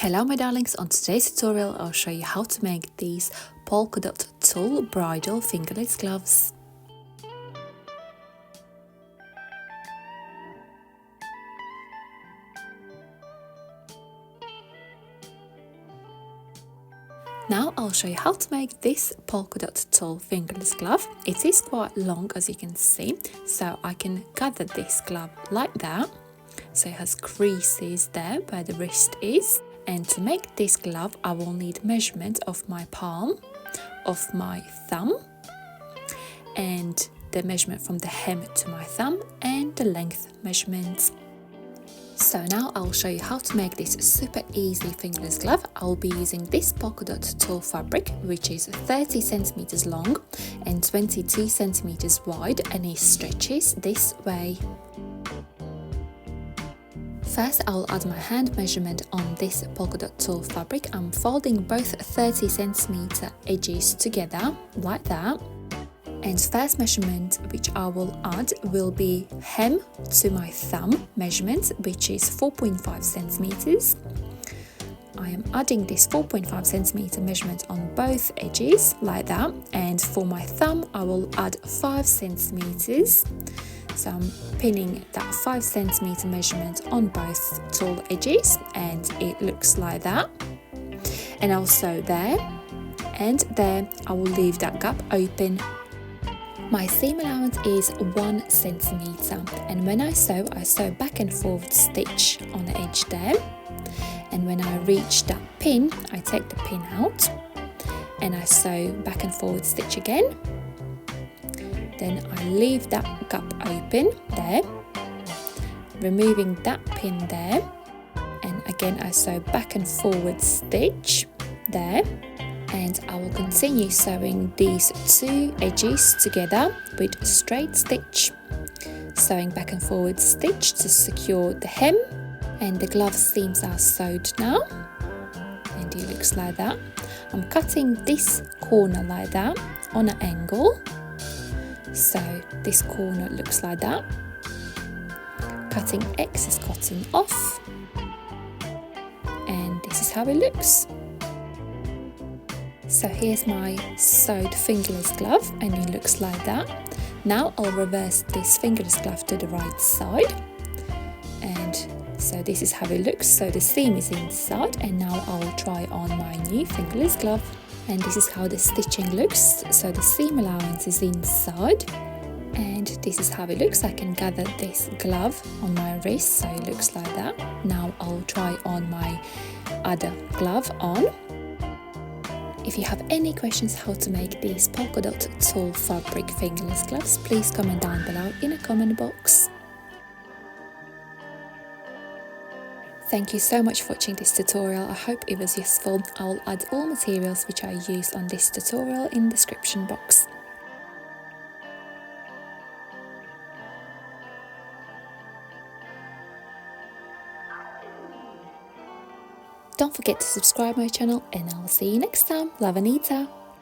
Hello my darlings, on today's tutorial I'll show you how to make these Polkadot tulle bridal fingerless gloves. Now I'll show you how to make this Polkadot tulle fingerless glove. It is quite long, as you can see, so I can gather this glove like that. So it has creases there where the wrist is. And to make this glove, I will need measurement of my palm, of my thumb, and the measurement from the hem to my thumb, and the length measurements. So now I'll show you how to make this super easy fingerless glove. I'll be using this Polkadot tulle fabric, which is 30 centimeters long and 22 centimeters wide, and it stretches this way. First, I'll add my hand measurement on this Polkadot tulle fabric. I'm folding both 30 centimeter edges together like that. And first measurement which I will add will be hem to my thumb measurement, which is 4.5 centimeters. I am adding this 4.5 centimeter measurement on both edges like that. And for my thumb, I will add 5 centimeters. So I'm pinning that 5 centimeter measurement on both tulle edges, and it looks like that. And also there and there, I will leave that gap open. My seam allowance is 1 centimeter, and when I sew back and forward stitch on the edge there. And when I reach that pin, I take the pin out and I sew back and forward stitch again. Then I leave that gap open there, removing that pin there, and again I sew back and forward stitch there, and I will continue sewing these two edges together with straight stitch, sewing back and forward stitch to secure the hem, and the glove seams are sewed now, and it looks like that. I'm cutting this corner like that on an angle. So this corner looks like that. Cutting excess cotton off, and this is how it looks. So here's my sewed fingerless glove, and it looks like that. Now I'll reverse this fingerless glove to the right side, and so this is how it looks. So the seam is inside, and now I'll try on my new fingerless glove. And this is how the stitching looks. So the seam allowance is inside, and this is how it looks. I can gather this glove on my wrist, so it looks like that. Now I'll try on my other glove on. If you have any questions how to make these Polkadot tulle fabric fingerless gloves, please comment down below in a comment box. Thank you so much for watching this tutorial. I hope it was useful. I'll add all materials which I used on this tutorial in the description box. Don't forget to subscribe my channel, and I'll see you next time. Love, Anita.